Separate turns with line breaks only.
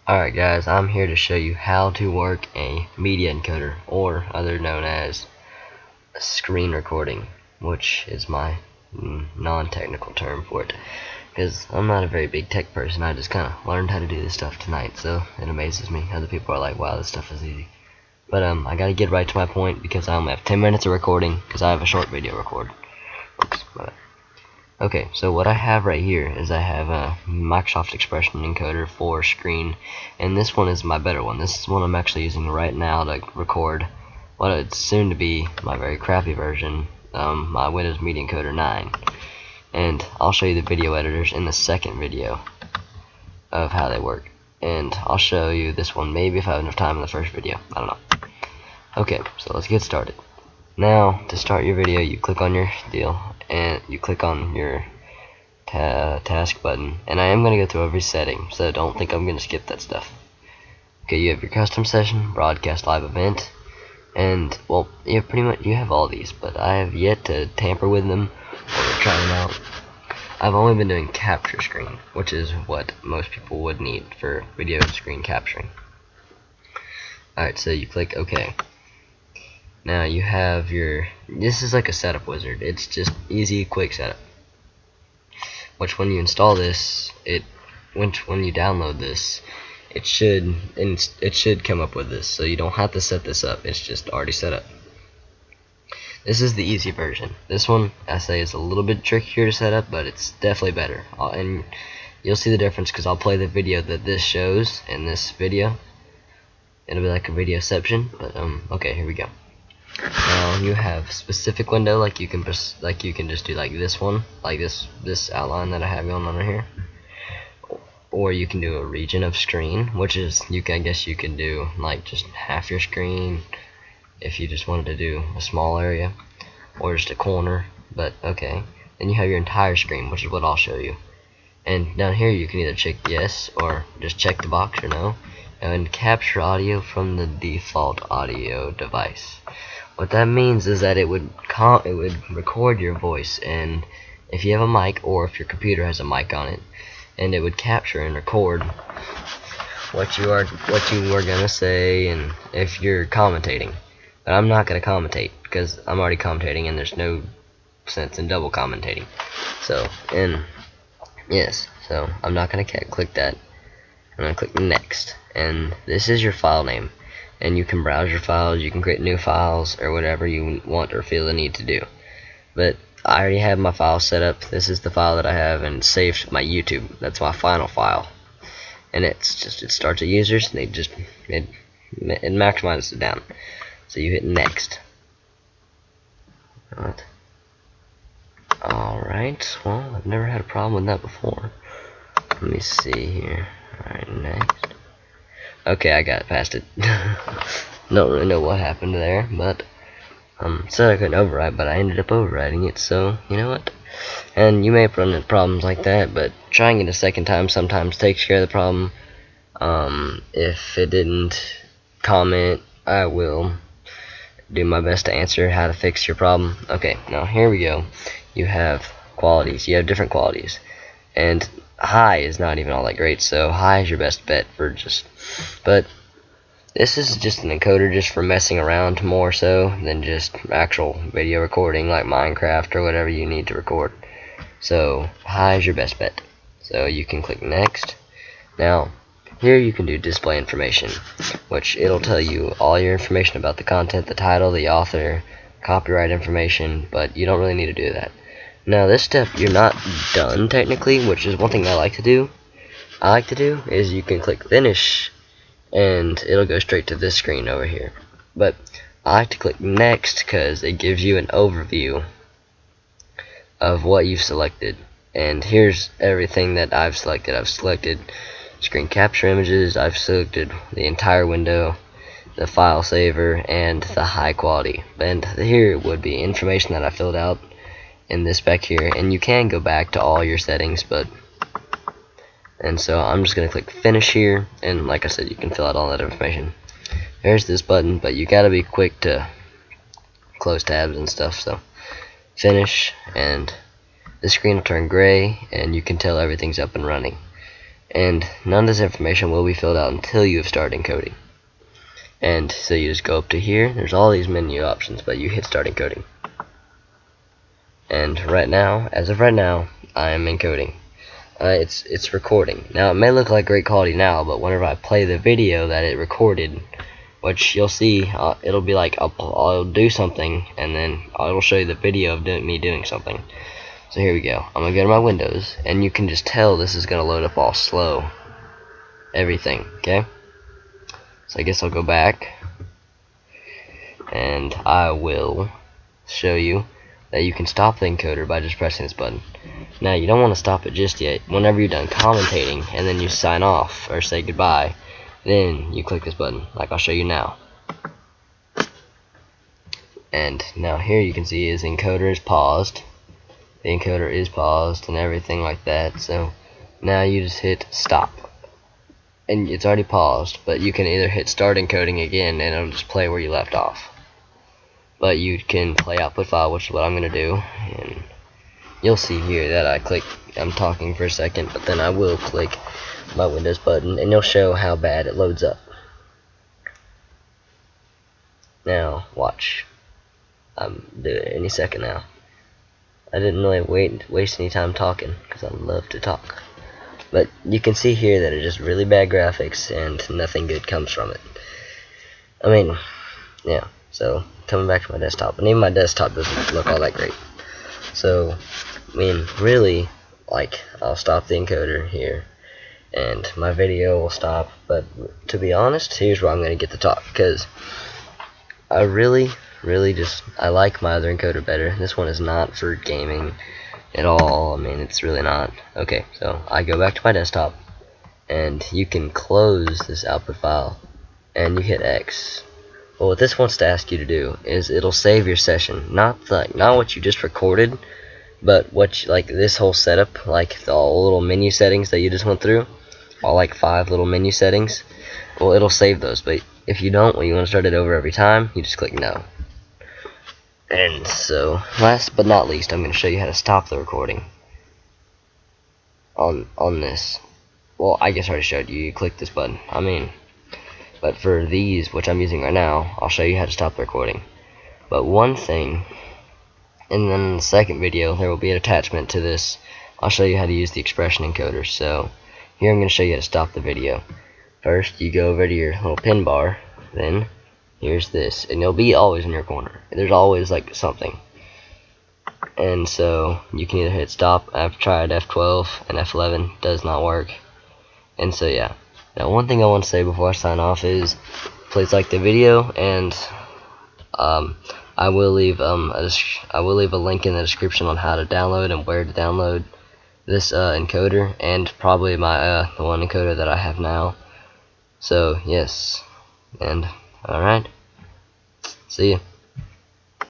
Alright guys, I'm here to show you how to work a media encoder, or other known as a screen recording, which is my non-technical term for it, because I'm not a very big tech person. I just kind of learned how to do this stuff tonight, so it amazes me. Other people are like, wow, this stuff is easy. But I gotta get right to my point, because I only have 10 minutes of recording, because I have a short video record. Oops, okay, so what I have right here is I have a Microsoft Expression encoder for screen, and this one is my better one. This is one I'm actually using right now to record what it's soon to be my very crappy version, my Windows Media Encoder 9. And I'll show you the video editors in the second video of how they work. And I'll show you this one maybe if I have enough time in the first video. I don't know. Okay, so let's get started. Now, to start your video, you click on your deal, and you click on your task button, and I am going to go through every setting, so don't think I'm going to skip that stuff. Okay, you have your custom session, broadcast live event, and, well, you have all these, but I have yet to tamper with them or try them out. I've only been doing capture screen, which is what most people would need for video screen capturing. Alright, so you click OK. Now you have this is like a setup wizard. It's just easy, quick setup. Which when you install this, when you download this, it should come up with this. So you don't have to set this up. It's just already set up. This is the easy version. This one, I say, is a little bit trickier to set up, but it's definitely better. And you'll see the difference because I'll play the video that this shows in this video. It'll be like a videoception, but okay, here we go. Now you have specific window, like you can just do like this one, like this outline that I have going on right here, or you can do a region of screen, which is I guess you can do like just half your screen if you just wanted to do a small area, or just a corner. But okay, then you have your entire screen, which is what I'll show you. And down here you can either check yes or just check the box or no, and capture audio from the default audio device. What that means is that it would record your voice, and if you have a mic or if your computer has a mic on it, and it would capture and record what you were gonna say, and if you're commentating. But I'm not gonna commentate because I'm already commentating, and there's no sense in double commentating. So so I'm not gonna click that. I'm gonna click next, and this is your file name. And you can browse your files, you can create new files, or whatever you want or feel the need to do. But I already have my file set up. This is the file that I have, and saved to my YouTube. That's my final file. And it starts at users, and it maximizes it down. So you hit next. Alright, well, I've never had a problem with that before. Let me see here. Alright, next. Okay, I got past it. Don't really know what happened there, but said I couldn't override, but I ended up overriding it, so you know what? And you may run into problems like that, but trying it a second time sometimes takes care of the problem. If it didn't comment, I will do my best to answer how to fix your problem. Okay, now here we go. You have qualities. You have different qualities, and high is not even all that great, so high is your best bet for but this is just an encoder just for messing around more so than just actual video recording like Minecraft or whatever you need to record. So high is your best bet. So you can click next. Now here you can do display information, which it'll tell you all your information about the content, the title, the author, copyright information, but you don't really need to do that. Now this step you're not done technically, which is one thing I like to do. Is you can click finish, and it'll go straight to this screen over here. But I like to click next because it gives you an overview of what you've selected. And here's everything that I've selected. I've selected screen capture images, I've selected the entire window, the file saver, and the high quality. And here would be information that I filled out in this back here, and you can go back to all your settings, and so I'm just gonna click finish here, and like I said, you can fill out all that information. There's this button, but you gotta be quick to close tabs and stuff. So finish, and the screen will turn gray, and you can tell everything's up and running. and none of this information will be filled out until you have started encoding. And so you just go up to here, there's all these menu options, but you hit start encoding. And right now, as of right now, I am encoding. It's recording. Now it may look like great quality now, but whenever I play the video that it recorded, which you'll see, it'll be like I'll do something, and then it'll show you the video of me doing something. So here we go. I'm gonna go to my Windows, and you can just tell this is gonna load up all slow. Everything, okay? So I guess I'll go back, and I will show you that you can stop the encoder by just pressing this button. Now you don't want to stop it just yet. Whenever you're done commentating and then you sign off or say goodbye, then you click this button like I'll show you now. And now here you can see his encoder is paused. The encoder is paused and everything like that. So now you just hit stop. And it's already paused, but you can either hit start encoding again and it'll just play where you left off. But you can play output file, which is what I'm going to do, and you'll see here that I'm talking for a second, but then I will click my Windows button, and you'll show how bad it loads up. Now, watch. I'm doing it any second now. I didn't really waste any time talking, because I love to talk. But you can see here that it's just really bad graphics, and nothing good comes from it. I mean, yeah. So, coming back to my desktop, and even my desktop doesn't look all that great. So, I mean, really, like, I'll stop the encoder here, and my video will stop, but to be honest, here's where I'm going to get the talk, because I really I like my other encoder better. This one is not for gaming at all. I mean, it's really not. Okay, so I go back to my desktop, and you can close this output file, and you hit X. Well, what this wants to ask you to do is it'll save your session, not what you just recorded, but like this whole setup, like the little menu settings that you just went through, all like 5 little menu settings. Well, it'll save those, but if you don't, when you want to start it over every time, you just click no. And so, last but not least, I'm going to show you how to stop the recording on this. Well, I guess I already showed you. You click this button. But for these, which I'm using right now, I'll show you how to stop the recording. But one thing, and then in the second video, there will be an attachment to this. I'll show you how to use the expression encoder. So here I'm going to show you how to stop the video. First, you go over to your little pin bar, then here's this, and it'll be always in your corner. There's always like something. And so you can either hit stop. I've tried F12 and F11, does not work. And so yeah. Now, one thing I want to say before I sign off is, please like the video, and I will leave a link in the description on how to download and where to download this encoder, and probably my the one encoder that I have now. So yes, and alright, see ya.